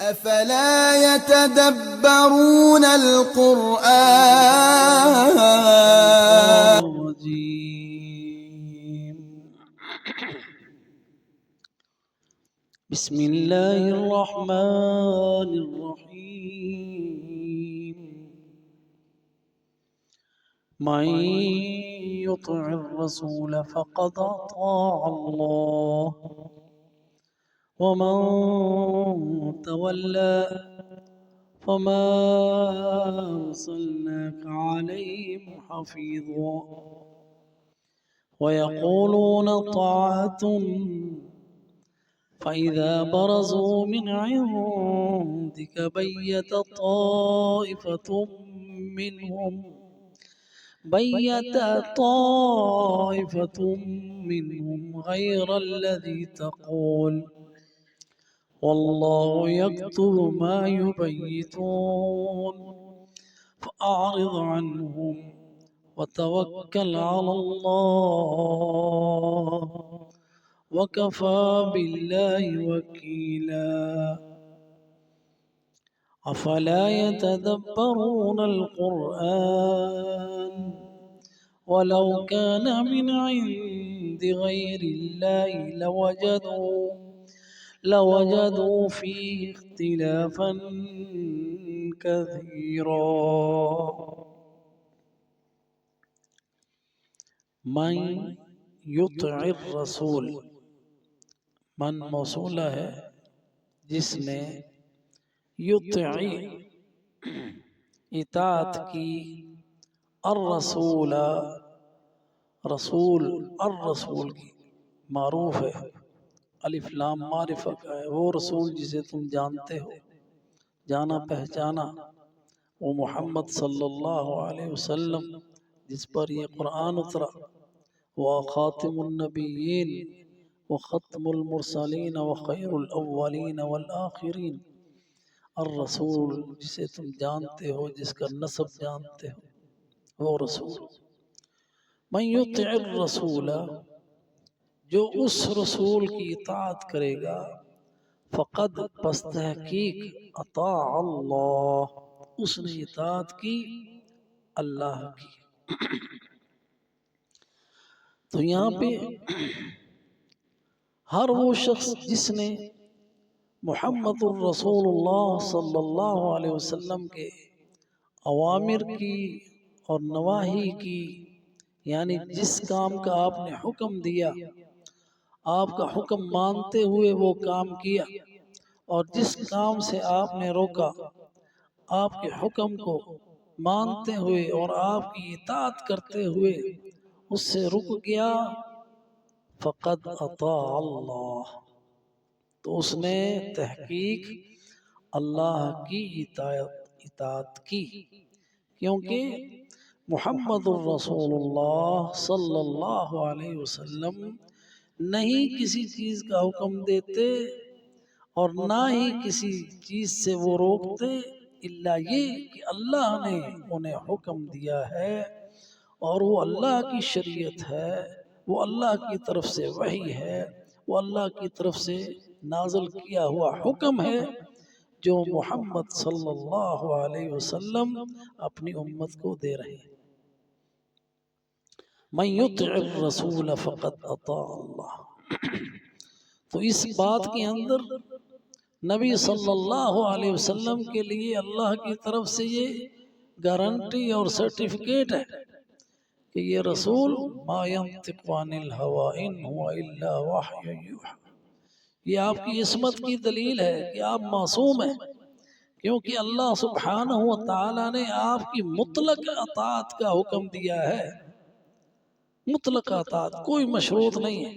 أفلا يتدبرون القرآن بسم الله الرحمن الرحيم من يطع الرسول فقد أطاع الله ومن تولى فما أرسلناك عليهم حفيظا ويقولون طاعة فإذا برزوا من عندك بيت طائفة منهم غير الذي تقول والله يكتب ما يبيتون فأعرض عنهم وتوكل على الله وكفى بالله وكيلا أفلا يتدبرون القرآن ولو كان من عند غير الله لوجدوا فيه اختلافا كثيرا من يطع الرسول من موصولہ ہے جس نے یطعی اطاعت کی الرسول الرسول کی معروف ہے الف لام معرفہ کا ہے وہ رسول جسے تم جانتے ہو جانا پہچانا وہ محمد صلی اللہ علیہ وسلم جس پر یہ قرآن اترا وہ خاتم النبیین وختم المرسلین وخیر الاولین والآخرین الرسول جسے تم جانتے ہو جس کا نسب جانتے ہو وہ رسول من یطع الرسول جو اس رسول کی اطاعت کرے گا فقد پس تحقیق اطاع اللہ اس نے اطاعت کی اللہ کی تو یہاں پہ ہر وہ شخص جس نے محمد الرسول اللہ صلی اللہ علیہ وسلم کے اوامر کی اور نواہی کی یعنی جس کام کا آپ نے حکم دیا آپ کا حکم مانتے ہوئے وہ کام کیا اور جس کام سے آپ نے روکا آپ کے حکم کو مانتے ہوئے اور آپ کی اطاعت کرتے ہوئے اس سے رک گیا فقد اطاع اللہ تو اس نے تحقیق اللہ کی اطاعت کی کیونکہ محمد الرسول اللہ صلی اللہ علیہ وسلم نہیں کسی چیز کا حکم دیتے اور نہ ہی کسی چیز سے وہ روکتے الا یہ کہ اللہ نے انہیں حکم دیا ہے اور وہ اللہ کی شریعت ہے وہ اللہ کی طرف سے وحی ہے وہ اللہ کی طرف سے نازل کیا ہوا حکم ہے جو محمد صلی اللہ علیہ وسلم اپنی امت کو دے رہے ہیں من یطع الرسول فقد اطاع اللہ تو اس بات کے اندر نبی صلی اللہ علیہ وسلم کے لیے اللہ کی طرف سے یہ گارنٹی اور سرٹیفکیٹ ہے کہ یہ رسول ما ينطق عن الهوى ان هو الا وحی یوحی یہ آپ کی عصمت کی دلیل ہے کہ آپ معصوم ہیں کیونکہ اللہ سبحانہ وتعالی نے آپ کی مطلق اطاعت کا حکم دیا ہے مطلق اطاعت کوئی مشروط نہیں ہے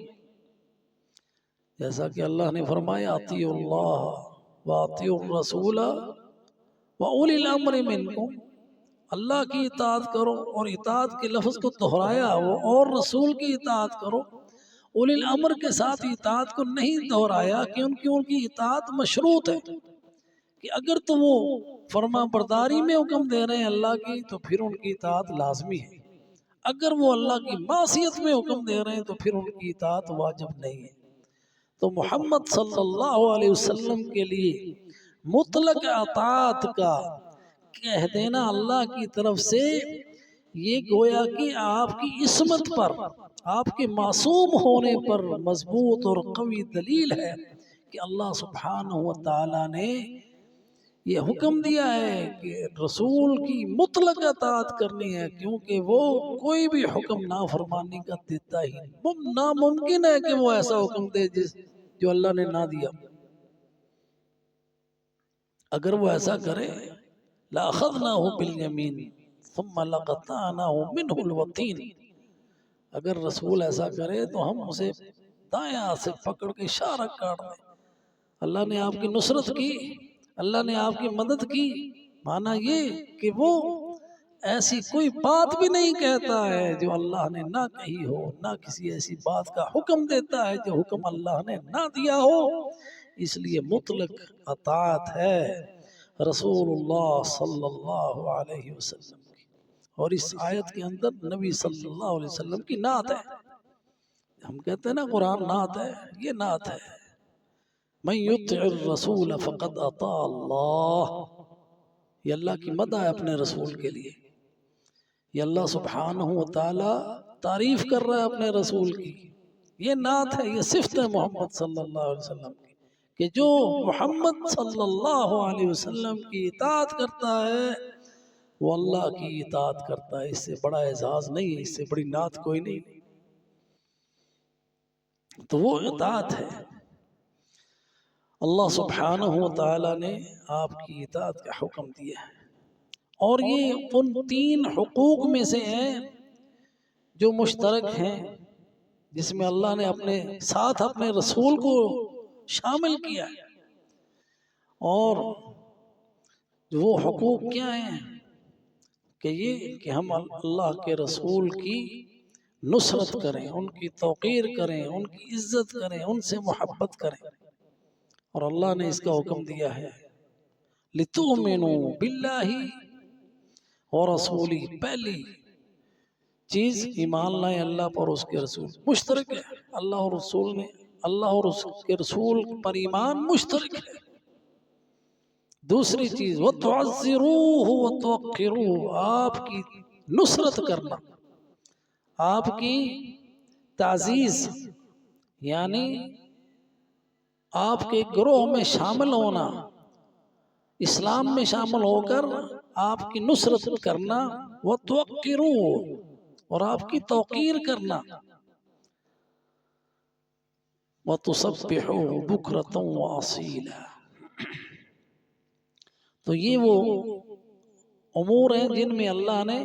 جیسا کہ اللہ نے فرمایا اطیعوا اللہ واطیعوا الرسول واولی الامر منکم اللہ کی اطاعت کرو اور اطاعت کے لفظ کو دہرایا وہ اور رسول کی اطاعت کرو اولی الامر کے ساتھ اطاعت کو نہیں دہرایا کیونکہ ان کی اطاعت مشروط ہے کہ اگر تو وہ فرما برداری میں حکم دے رہے ہیں اللہ کی تو پھر ان کی اطاعت لازمی ہے اگر وہ اللہ کی معصیت میں حکم دے رہے ہیں تو پھر ان کی اطاعت واجب نہیں ہے تو محمد صلی اللہ علیہ وسلم کے لیے مطلق اطاعت کا کہہ دینا اللہ کی طرف سے، یہ گویا کہ آپ کی عصمت پر، آپ کے معصوم ہونے پر مضبوط اور قوی دلیل ہے کہ اللہ سبحانہ و تعالی نے یہ حکم دیا ہے کہ رسول کی مطلق اطاعت کرنی ہے، کیونکہ وہ کوئی بھی حکم نافرمانی کا دیتا ہی نہیں۔ ناممکن ہے کہ وہ ایسا حکم دے جو اللہ نے نہ دیا۔ اگر وہ ایسا کرے لَأَخَذْنَاهُ بِالْيَمِينِ ثُمَّ لَقَطَعْنَاهُ مِنْهُ الْوَتِينَ، اگر رسول ایسا کرے تو ہم اسے دائیں ہاتھ سے پکڑ کے اشارہ کاٹ دیں۔ اللہ نے آپ کی نصرت کی، اللہ نے آپ کی مدد کی، مانا یہ کہ وہ ایسی کوئی بات بھی نہیں کہتا ہے جو اللہ نے نہ کہی ہو، نہ کسی ایسی بات کا حکم دیتا ہے جو حکم اللہ نے نہ دیا ہو۔ اس لیے مطلق اطاعت ہے رسول اللہ صلی اللہ علیہ وسلم کی، اور اس آیت کے اندر نبی صلی اللہ علیہ وسلم کی نعت ہے۔ ہم کہتے ہیں نا قرآن نعت ہے، یہ نعت ہے، من یطع الرسول فقد اطاع اللہ، یہ اللہ کی مدح ہے اپنے رسول کے لیے۔ یہ اللہ سبحانہ و تعالی تعریف کر رہا ہے اپنے رسول کی، یہ نعت ہے، یہ صفت ہے محمد صلی اللہ علیہ وسلم کی، کہ جو محمد صلی اللہ علیہ وسلم کی اطاعت کرتا ہے وہ اللہ کی اطاعت کرتا ہے۔ اس سے بڑا اعزاز نہیں ہے، اس سے بڑی نعت کوئی نہیں، تو وہ اطاعت ہے۔ اللہ سبحانہ و تعالی نے آپ کی اطاعت کا حکم دیا ہے، اور یہ ان 3 حقوق میں سے ہیں جو مشترک ہیں، جس میں اللہ نے اپنے ساتھ اپنے رسول کو شامل کیا ہے۔ اور وہ حقوق کیا ہیں کہ یہ کہ ہم اللہ کے رسول کی نصرت کریں، ان کی توقیر کریں، ان کی عزت کریں، ان سے محبت کریں، اور اللہ نے اس کا حکم دیا ہے لِتُؤْمِنُوا بِاللَّهِ وَرَسُولِهِ، پہلی چیز ایمان لائیں اللہ پر، اس کے رسول مشترک ہے، اللہ اور رسول نے، اللہ اور اس کے رسول پر ایمان مشترک ہے۔ دوسری چیز وَتُعَزِّرُوهُ وَتُوَقِّرُوهُ، آپ کی نصرت کرنا، آپ کی تعزیز، یعنی آپ کے گروہ میں شامل ہونا، اسلام میں شامل ہو کر آپ کی نصرت کرنا، وَتُوَقِّرُوهُ، اور آپ کی توقیر کرنا، وَتُسَبِّحُوهُ بُكْرَةً وَأَصِيلًا، تو یہ وہ امور ہیں جن میں اللہ نے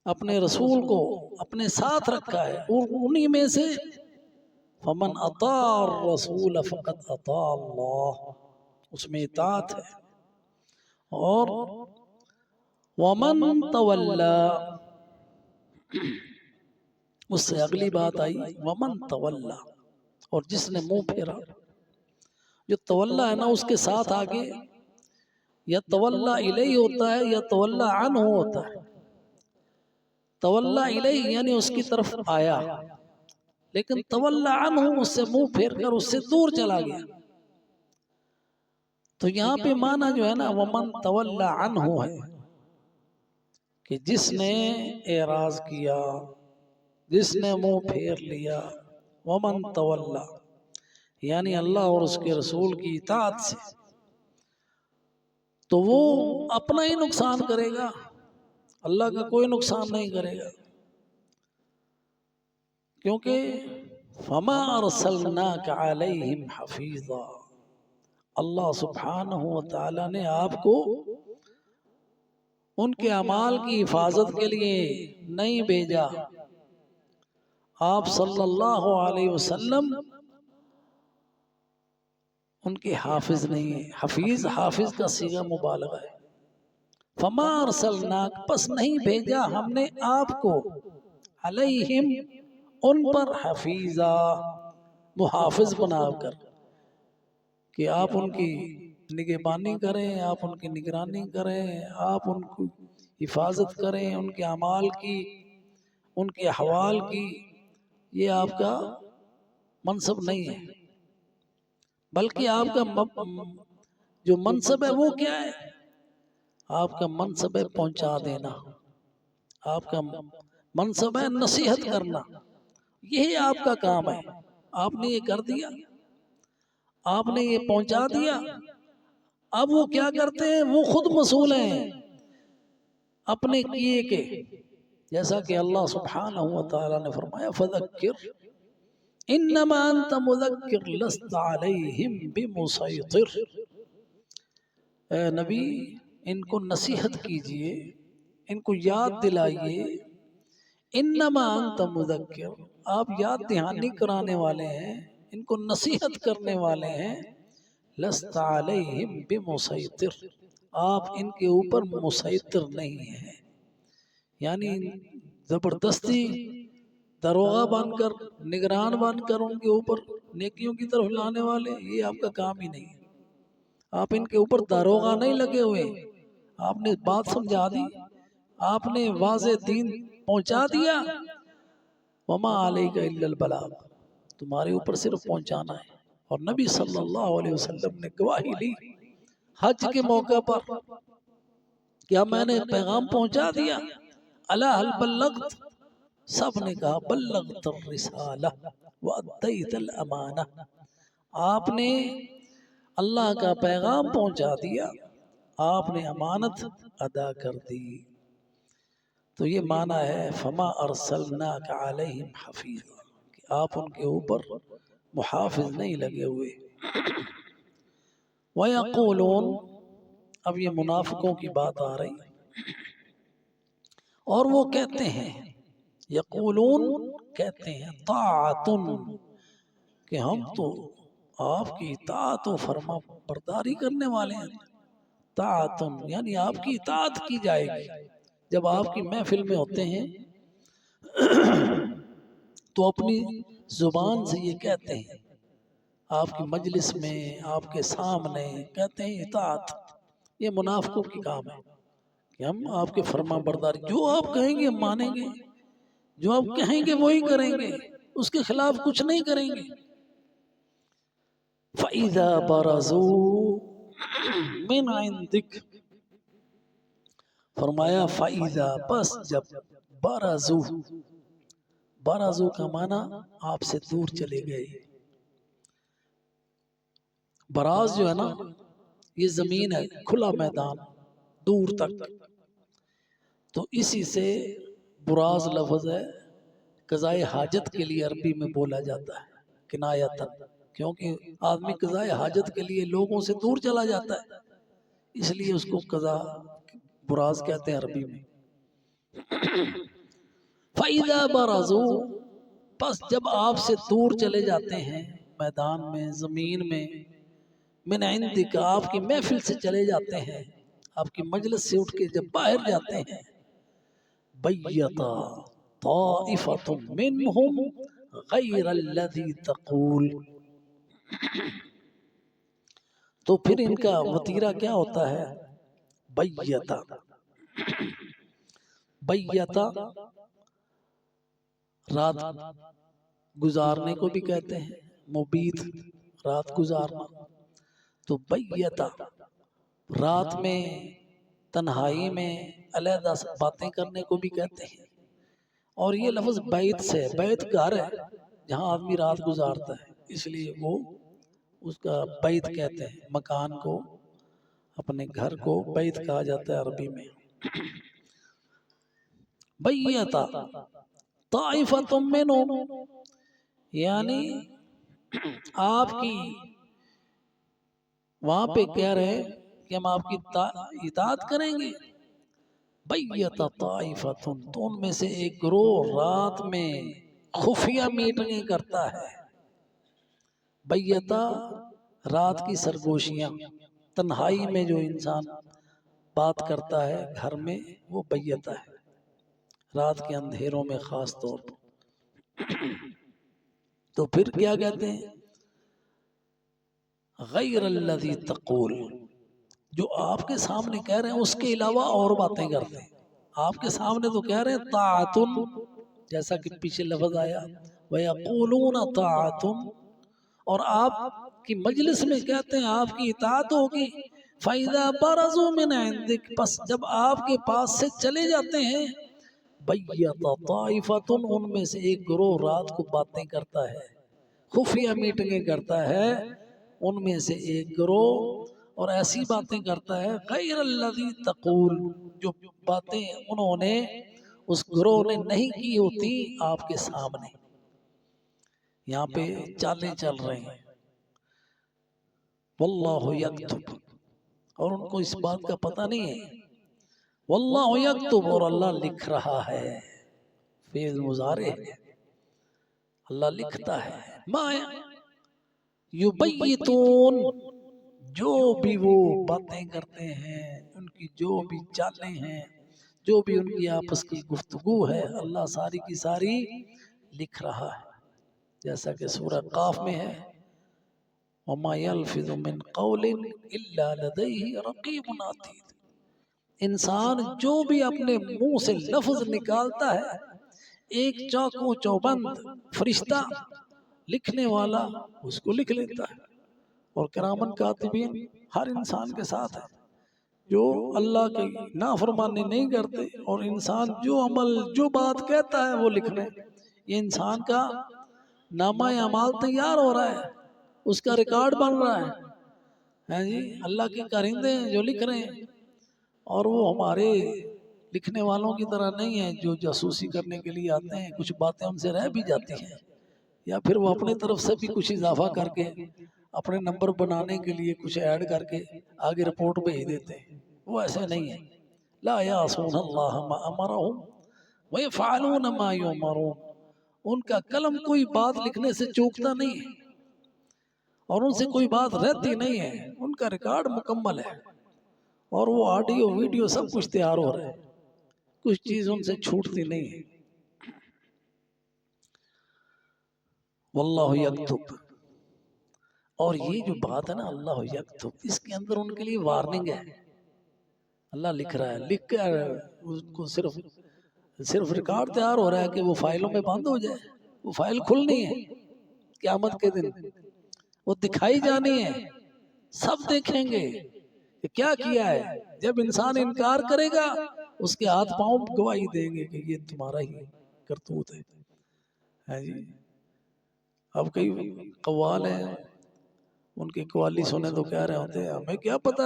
اپنے رسول کو اپنے ساتھ رکھا ہے، اور انہی میں سے فَمَنْ أَطَاعَ الرَّسُولَ فَقَدْ أَطَاعَ اللَّهُ، اس میں اطاعت ہے۔ اور وَمَنْ تَوَلَّى، اس سے اگلی بات آئی وَمَنْ تَوَلَّى، اور جس نے منہ پھیرا، جو تولا ہے نا اس کے ساتھ آگے یا تولا الیہ ہوتا ہے یا تولا عنہ ہوتا ہے۔ تولا الیہ یعنی اس کی طرف آیا، لیکن تولا عنہ اس سے منہ پھیر کر اس سے دور چلا گیا۔ تو یہاں پہ معنی جو ہے نا وَمَن تَوَلَّى عَنْهُ ہے، کہ جس نے اعراض کیا، جس نے منہ پھیر لیا، وَمَن تَوَلَّى یعنی اللہ اور اس کے رسول کی اطاعت سے، تو وہ اپنا ہی نقصان کرے گا، اللہ کا کوئی نقصان نہیں کرے گا، کیونکہ فَمَا أَرْسَلْنَاكَ عَلَيْهِمْ حَفِيظًا، اللہ سبحانہ و تعالی نے آپ کو ان کے اعمال کی حفاظت کے لیے نہیں بھیجا۔ آپ صلی اللہ علیہ وسلم ان کے حافظ نہیں ہیں، حفیظ حافظ کا صیغہ مبالغہ ہے۔ فَمَا أَرْسَلْنَاكَ، پس نہیں بھیجا ہم نے آپ کو، علیہم ان پر، حفیظا محافظ بنا کر، کہ آپ ان کی نگہبانی کریں، آپ ان کی نگرانی کریں، آپ ان کی حفاظت کریں، ان کے اعمال کی، ان کے احوال کی، یہ آپ کا منصب نہیں ہے، بلکہ آپ کا جو منصب ہے وہ کیا ہے؟ آپ کا منصب ہے پہنچا دینا، آپ کا منصب ہے نصیحت کرنا، یہی آپ کا کام ہے۔ آپ نے یہ کر دیا، آپ نے یہ پہنچا دیا۔ اب وہ کیا کرتے ہیں؟ وہ خود مسئول ہیں اپنے کیے کے، جیسا کہ اللہ سبحانہ و تعالی نے فرمایا فذکر انما انت مذکر لست علیہم بمسیطر۔ اے نبی ان کو نصیحت کیجئے، ان کو یاد دلائیے، انما انت مذکر، آپ یاد دہانی کرانے والے ہیں، ان کو نصیحت کرنے والے ہیں، لست علیہم بمسیطر، آپ ان کے اوپر مسیطر نہیں ہیں، یعنی زبردستی دروغہ بن کر، نگران بن کر ان کے اوپر نیکیوں کی طرف لانے والے، یہ آپ کا کام ہی نہیں ہے۔ آپ ان کے اوپر داروغہ نہیں لگے ہوئے، آپ نے بات سمجھا دی، آپ نے واضح دین پہنچا دیا، وما علیک الا البلاغ، تمہارے اوپر صرف پہنچانا ہے۔ اور نبی صلی اللہ علیہ وسلم نے گواہی لی حج کے موقع پر، کیا میں نے پیغام پہنچا دیا؟ الا هل بلغت، سب نے کہا بلغت الرسالہ وادیت الامانہ، آپ نے اللہ کا پیغام پہنچا دیا، آپ نے امانت ادا کر دی۔ تو یہ معنی ہے فما ارسلناک علیہم حفیظا، کہ آپ ان کے اوپر محافظ نہیں لگے ہوئے۔ وَيَقُولُونَ، اب یہ منافقوں کی بات آ رہی، اور وہ کہتے ہیں، یقولون کہتے ہیں، طاعتن، کہ ہم تو آپ کی اطاعت و فرما برداری کرنے والے ہیں، طاعتن یعنی آپ کی اطاعت کی جائے گی۔ جب آپ کی محفل میں ہوتے ہیں تو اپنی زبان سے یہ کہتے ہیں، آپ کی مجلس میں، آپ کے سامنے کہتے ہیں اطاعت، یہ منافقوں کی کام ہے کہ ہم آپ کے فرما برداری، جو آپ کہیں گے ہم مانیں گے، جو آپ کہیں گے وہی کریں گے، اس کے خلاف کچھ نہیں کریں گے۔ فَإِذَا بَرَزُوا مِنْ عِنْدِكَ، فرمایا فَإِذَا، پس جب، بَرَزُوا کا معنی آپ سے دور چلے گئے۔ براز جو ہے نا، یہ زمین ہے، کھلا میدان دور تک، تو اسی سے براز لفظ ہے، قضائے حاجت کے لیے عربی میں بولا جاتا ہے کنایتاً، کیونکہ آدمی قضائے حاجت کے لیے لوگوں سے دور چلا جاتا ہے، اس لیے اس کو قضا براز کہتے ہیں عربی میں۔ فَإِذَا بَرَزُوا، پس جب آپ سے دور چلے جاتے ہیں میدان میں، زمین میں، من عندک، آپ کی محفل سے چلے جاتے ہیں، آپ کی مجلس سے اٹھ کے جب باہر جاتے ہیں، بیتا طائفۃ منہم غیر الذی تقول، تو پھر ان کا وتیرہ کیا ہوتا ہے؟ بیتا، بیتا رات گزارنے کو بھی کہتے ہیں، مبیت رات گزارنا، تو بیتا رات میں، تنہائی میں علیحدہ باتیں کرنے کو بھی کہتے ہیں۔ اور یہ لفظ بیت سے، بیت گھر ہے جہاں آدمی رات گزارتا ہے، اس لیے وہ اس کا بیت کہتے ہیں، مکان کو، اپنے گھر کو بیت کہا جاتا ہے عربی میں۔ بیتا طائفۃ منہم، یعنی آپ کی وہاں پہ کہہ رہے ہیں کہ ہم آپ کی اطاعت کریں گے۔ بیت طائفۃ، تو ان میں سے ایک گروہ رات میں خفیہ میٹنگیں کرتا ہے۔ بیتا رات کی سرگوشیاں، تنہائی میں جو انسان بات کرتا ہے گھر میں، وہ بیتا ہے، رات کے اندھیروں میں خاص طور پر۔ تو پھر کیا کہتے ہیں؟ غیر الذی تقول، جو آپ کے سامنے کہہ رہے ہیں اس کے علاوہ اور باتیں کرتے ہیں۔ آپ کے سامنے تو کہہ رہے ہیں طاعت، جیسا کہ پیچھے لفظ آیا وَيَقُولُونَ طَاعَةٌ، اور آپ کی مجلس میں کہتے ہیں آپ کی اطاعت ہوگی، فَإِذَا بَرَزُوا مِنْ عِنْدِكَ، پس جب آپ کے پاس سے چلے جاتے ہیں، بَيَّتَ طَائِفَةٌ، ان میں سے ایک گروہ رات کو باتیں کرتا ہے، خفیہ میٹنگیں کرتا ہے، ان میں سے ایک گروہ اور ایسی باتیں کرتا ہے غیر الذی تقول، جو باتیں انہوں نے اس گروہ نے نہیں کی ہوتی آپ کے سامنے. یہاں پہ چالیں چل رہے ہیں. واللہ یکتب، اور ان کو اس بات کا پتہ نہیں ہے. واللہ یکتب، اور اللہ لکھ رہا ہے. فعل مضارع ہے، اللہ لکھتا ہے. ما یبیتون، جو بھی وہ باتیں کرتے ہیں، ان کی جو بھی چالیں ہیں، جو بھی ان کی آپس کی گفتگو ہے، اللہ ساری کی ساری لکھ رہا ہے. جیسا کہ سورہ قاف میں ہے، وَمَا يَلْفِظُ مِنْ قَوْلٍ إِلَّا لَدَيْهِ رَقِيبٌ عَتِيدٌ. انسان جو بھی اپنے منہ سے لفظ نکالتا ہے، ایک چاقو چوبند فرشتہ لکھنے والا اس کو لکھ لیتا ہے. اور کرامن کاتبین ہر انسان کے ساتھ ہے. جو اللہ کی نافرمانی نہیں کرتے اور انسان جو عمل جو بات کہتا ہے وہ لکھ رہے ہیں. یہ انسان کا نامہ اعمال تیار ہو رہا ہے، اس کا ریکارڈ بن رہا ہے جی. اللہ کے کارندے ہیں جو لکھ رہے ہیں، اور وہ ہمارے لکھنے والوں کی طرح نہیں ہیں جو جاسوسی کرنے کے لیے آتے ہیں. کچھ باتیں ان سے رہ بھی جاتی ہیں، یا پھر وہ اپنے طرف سے بھی کچھ اضافہ کر کے اپنے نمبر بنانے کے لیے کچھ ایڈ کر کے آگے رپورٹ بھیج دیتے ہیں. وہ ایسے نہیں ہیں. لا یعصون اللہ ما امرہم ویفعلون ما یؤمرون. ان کا قلم کوئی بات لکھنے سے چوکتا نہیں ہے، اور ان سے کوئی بات رہتی نہیں ہے. ان کا ریکارڈ مکمل ہے، اور وہ آڈیو ویڈیو سب کچھ تیار ہو رہا ہے. کچھ چیز ان سے چھوٹتی نہیں ہے. واللہ یکتب. اور یہ جو بات ہے نا اللہ یکتب، اس کے اندر ان کے لیے وارننگ ہے. اللہ لکھ رہا ہے، لکھ کر اس کو صرف ریکارڈ تیار ہو رہا ہے کہ وہ فائلوں میں بند ہو جائے. وہ فائل کھلنی ہے قیامت کے دن، وہ دکھائی جانی ہے، سب دیکھیں گے کہ کیا کیا ہے. جب انسان انکار کرے گا اس کے ہاتھ پاؤں گواہی دیں گے کہ یہ تمہارا ہی کرتوت ہے جی. اب کئی قوال ہیں، ان کی قوالی سنے تو کہہ رہے ہوتے ہیں ہمیں کیا پتا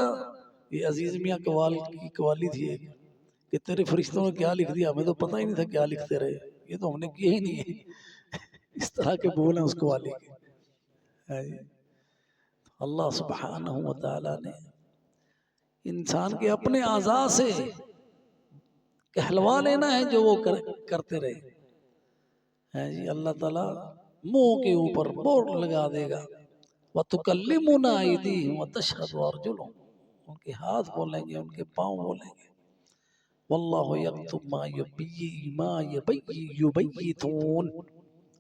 یہ عزیز میاں قوال کی قوالی تھی ایک، کہ تیرے فرشتوں نے کیا لکھ دیا، ہمیں تو پتہ ہی نہیں تھا کیا لکھتے رہے، یہ تو ہم نے کیے ہی نہیں ہے. اس طرح کے بول ہیں اس قوالی کے. اللہ سبحانہ وتعالی نے انسان کے اپنے اعضاء سے کہلوا لینا ہے جو وہ کرتے رہے جی. اللہ تعالیٰ منہ کے اوپر مہر لگا دے گا. وَتُكَلِّمُنَا أَيْدِيهِمْ وَتَشْهَدُ أَرْجُلُهُمْ. ان کے ہاتھ بولیں گے، ان کے پاؤں بولیں گے. وَاللَّهُ يَكْتُبُ مَا يُبَيِّتُونَ.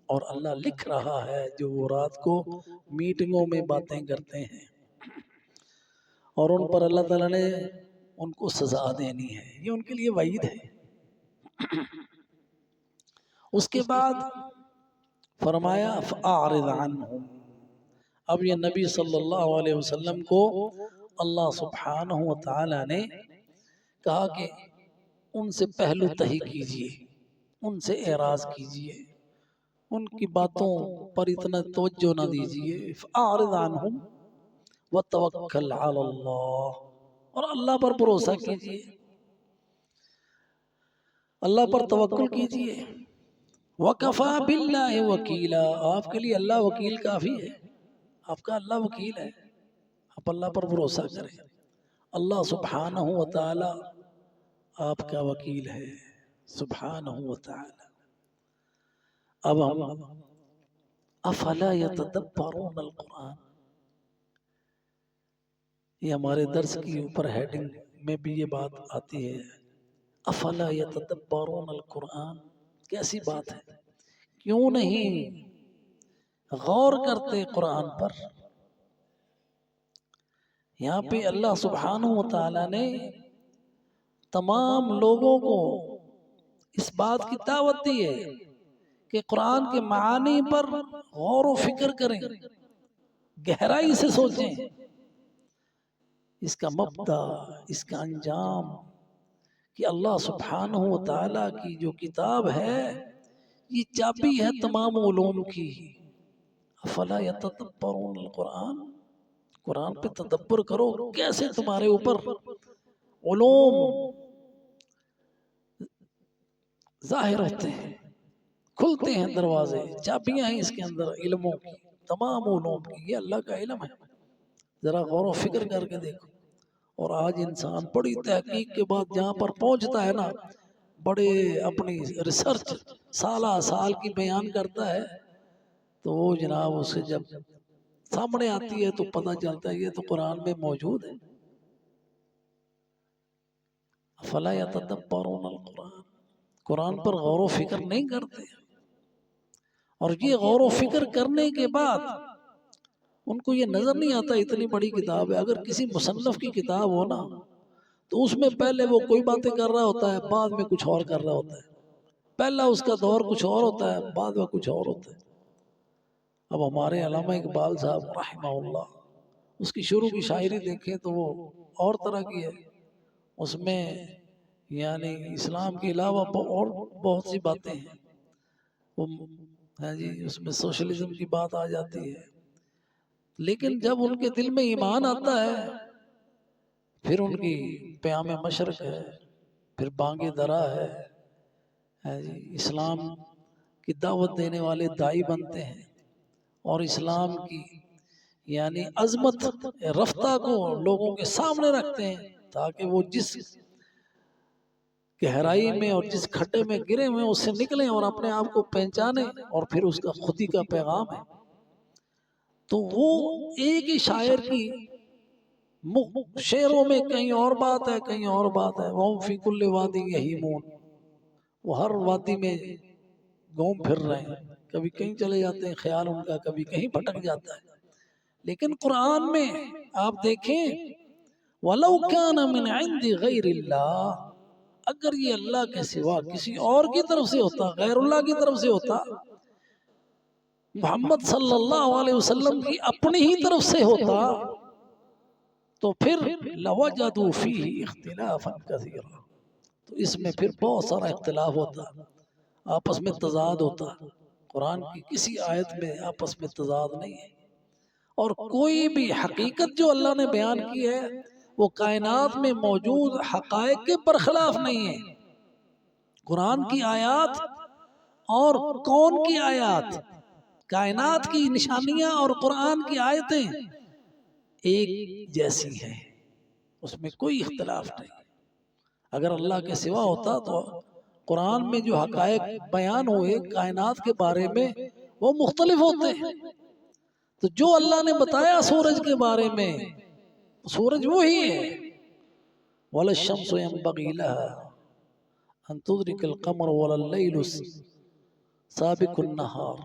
اور اللہ لکھ رہا ہے جو وہ رات کو میٹنگوں میں باتیں کرتے ہیں، اور ان پر اللہ تعالیٰ نے ان کو سزا دینی ہے. یہ ان کے لیے وعید ہے. اس کے بعد فرمایا فَأَعْرِضْ عَنْهُمْ. اب یہ نبی صلی اللہ علیہ وسلم کو اللہ سبحانہ وتعالی نے کہا کہ ان سے پہلو تہی کیجئے، ان سے اعراض کیجئے، ان کی باتوں پر اتنا توجہ نہ دیجئے. فَأَعْرِضْ عَنْهُمْ وَتَوَكَّلْ عَلَى اللَّهِ. اور اللہ پر بھروسہ کیجئے، اللہ پر توکل کیجئے. وَكَفَى بِاللَّهِ وَكِيلًا. آپ کے لیے اللہ وکیل کافی ہے. آپ کا اللہ وکیل ہے، آپ اللہ پر بھروسہ کریں. اللہ سبحانہ وتعالی آپ کا وکیل ہے سبحانہ وتعالی. اب ہم افلا یتدبرون القرآن، یہ ہمارے درس کی اوپر ہیڈنگ میں بھی یہ بات آتی ہے. افلا یتدبرون القرآن، کیسی بات ہے، کیوں نہیں غور کرتے قرآن پر. یہاں پہ اللہ سبحانہ وتعالی نے تمام لوگوں کو اس بات کی دعوت دی ہے کہ قرآن کے معانی پر غور و فکر کریں، گہرائی سے سوچیں اس کا مبدا، اس کا انجام، کہ اللہ سبحانہ و تعالیٰ کی جو کتاب ہے یہ چابی ہے تمام علوم کی۔ افلا یتدبرون القرآن، قرآن پہ تدبر کرو، کیسے تمہارے اوپر علوم ظاہر ہوتے ہیں، کھلتے ہیں دروازے، چابیاں ہیں اس کے اندر علموں کی، تمام علوم کی۔ یہ اللہ کا علم ہے، ذرا غور و فکر کر کے دیکھو۔ اور آج انسان بڑی تحقیق کے بعد جہاں پر پہنچتا ہے نا، بڑے اپنی ریسرچ سالہ سال کی بیان کرتا ہے، تو وہ جناب اسے جب سامنے آتی ہے تو پتہ چلتا ہے یہ تو قرآن میں موجود ہے۔ فلا یتدبرون القرآن، قرآن پر غور و فکر نہیں کرتے، اور یہ غور و فکر کرنے کے بعد ان کو یہ نظر نہیں آتا اتنی بڑی کتاب ہے۔ اگر کسی مصنف کی کتاب ہو نا تو اس میں پہلے وہ کوئی باتیں کر رہا ہوتا ہے، بعد میں کچھ اور کر رہا ہوتا ہے، پہلا اس کا دور کچھ اور ہوتا ہے، بعد میں کچھ اور ہوتا ہے۔ اب ہمارے علامہ اقبال صاحب رحمہ اللہ، اس کی شروع کی شاعری دیکھیں تو وہ اور طرح کی ہے، اس میں یعنی اسلام کے علاوہ اور بہت سی باتیں ہیں، وہ جی اس میں سوشلزم کی بات آ جاتی ہے، لیکن جب ان کے دل میں ایمان آتا ہے پھر ان کی پیام مشرق ہے، پھر بانگ درا ہے جی، اسلام کی دعوت دینے والے دائی بنتے ہیں، اور اسلام کی یعنی عظمت رفتہ کو لوگوں کے سامنے رکھتے ہیں، تاکہ وہ جس گہرائی میں اور جس کھڈے میں گرے ہوئے اس سے نکلیں اور اپنے آپ کو پہچانیں، اور پھر اس کا خودی کا پیغام ہے۔ تو وہ ایک ہی شاعر کی شعروں میں کہیں اور بات ہے، کہیں اور بات ہے۔ وَهُمْ فِي كُلِّ وَادٍ يَهِيمُونَ، وہ ہر وادی میں گھوم پھر رہے ہیں، کبھی کہیں چلے جاتے ہیں خیال ان کا، کبھی کہیں بھٹک جاتا ہے۔ لیکن قرآن میں آپ دیکھیں وَلَوْ كَانَ مِنْ عِنْدِ غَيْرِ اللَّهِ، اگر یہ اللہ کے سوا کسی اور کی طرف سے ہوتا، غیر اللہ کی طرف سے ہوتا، محمد صلی اللہ علیہ وسلم کی اپنی ہی طرف سے ہوتا، تو پھر لَوَجَدُوا فِيهِ اخْتِلَافًا كَثِيرًا، تو اس میں پھر بہت سارا اختلاف ہوتا، آپس میں تضاد ہوتا۔ قرآن کی کسی آیت میں آپس میں تضاد نہیں ہے، اور کوئی بھی حقیقت جو اللہ نے بیان کی ہے وہ کائنات میں موجود حقائق کے برخلاف نہیں ہے۔ قرآن کی آیات اور کون کی آیات، کائنات کی نشانیاں اور قرآن کی آیتیں ایک جیسی ہیں، اس میں کوئی اختلاف نہیں۔ اگر اللہ کے سوا ہوتا تو قرآن میں جو حقائق بیان ہوئے کائنات کے بارے میں وہ مختلف ہوتے ہیں۔ تو جو اللہ نے بتایا سورج کے بارے میں، سورج وہی ہے، وَلَا الشَّمْسُ يَنبَغِي لَهَا أَن تُدْرِكَ الْقَمَرَ وَلَا اللَّيْلُ سَابِقُ النَّهَارِ،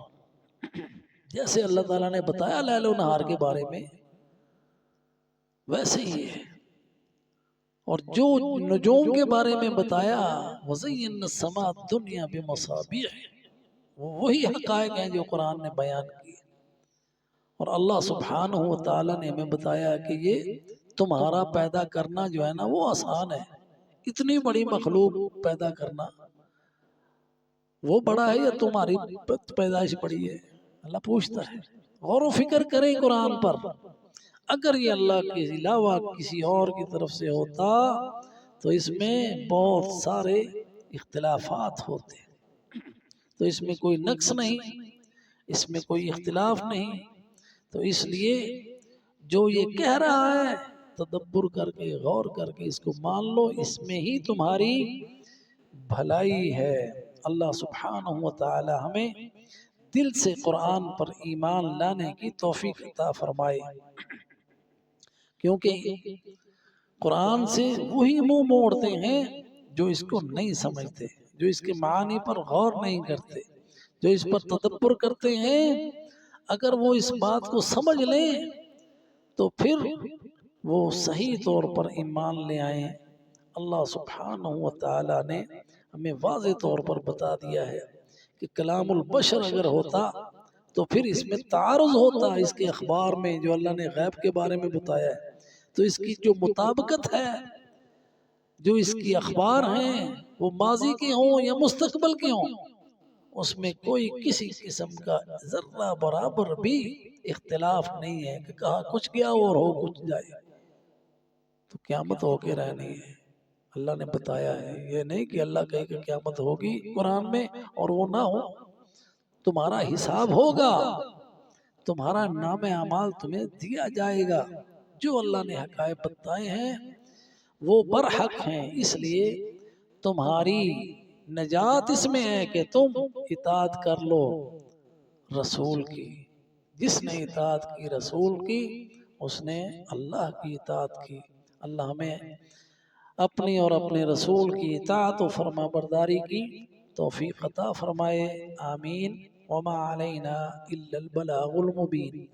جیسے اللہ تعالیٰ نے بتایا لیل و نہار کے بارے میں ویسے ہی ہے، اور جو نجوم کے بارے میں بتایا وَزَيَّنَّا السَّمَاءَ الدُّنْيَا بِمَصَابِيحَ، وہی حقائق ہیں جو قرآن نے بیان کی۔ اور اللہ سبحانہ و تعالیٰ نے ہمیں بتایا کہ یہ تمہارا پیدا کرنا جو ہے نا وہ آسان ہے، اتنی بڑی مخلوق پیدا کرنا وہ بڑا ہے یا تمہاری پیدائش بڑی ہے؟ اللہ پوچھتا ہے۔ غور و فکر کریں قرآن پر، اگر یہ اللہ کے علاوہ کسی اور کی طرف سے ہوتا تو اس میں بہت سارے اختلافات ہوتے، تو اس میں کوئی نقص نہیں، اس میں کوئی اختلاف نہیں۔ تو اس لیے جو یہ کہہ رہا ہے تدبر کر کے غور کر کے اس کو مان لو، اس میں ہی تمہاری بھلائی ہے۔ اللہ سبحانہ و تعالی ہمیں دل سے قرآن پر ایمان لانے کی توفیق عطا فرمائے، کیونکہ قرآن سے وہی منہ موڑتے ہیں جو اس کو نہیں سمجھتے، جو اس کے معانی پر غور نہیں کرتے، جو اس پر تدبر کرتے ہیں۔ اگر وہ اس بات کو سمجھ لیں تو پھر وہ صحیح طور پر ایمان لے آئیں۔ اللہ سبحانہ و تعالی نے ہمیں واضح طور پر بتا دیا ہے کہ کلام البشر اگر ہوتا تو پھر اس میں تعارض ہوتا ہے اس کے اخبار میں جو اللہ نے غیب کے بارے میں بتایا ہے، تو اس کی جو مطابقت ہے، جو اس کی اخبار ہیں وہ ماضی کے ہوں یا مستقبل کے ہوں، اس میں کوئی کسی قسم کا ذرہ برابر بھی اختلاف نہیں ہے کہ کہا کچھ گیا اور ہو کچھ جائے، تو قیامت ہو کے رہنی ہے۔ اللہ نے بتایا ہے، یہ نہیں کہ اللہ کہے کہ قیامت ہوگی قرآن میں اور وہ نہ ہو۔ تمہارا حساب ہوگا، تمہارا نام اعمال تمہیں دیا جائے گا، جو اللہ نے حقائق بتائے ہیں وہ برحق ہیں، اس لیے تمہاری نجات اس میں ہے کہ تم اطاعت کر لو رسول کی۔ جس نے اطاعت کی رسول کی، اس نے اللہ کی اطاعت کی۔ اللہ ہمیں اپنی اور اپنے رسول کی اطاعت و فرما برداری کی توفیق عطا فرمائے، آمین۔ وما علینا الا البلاغ المبین۔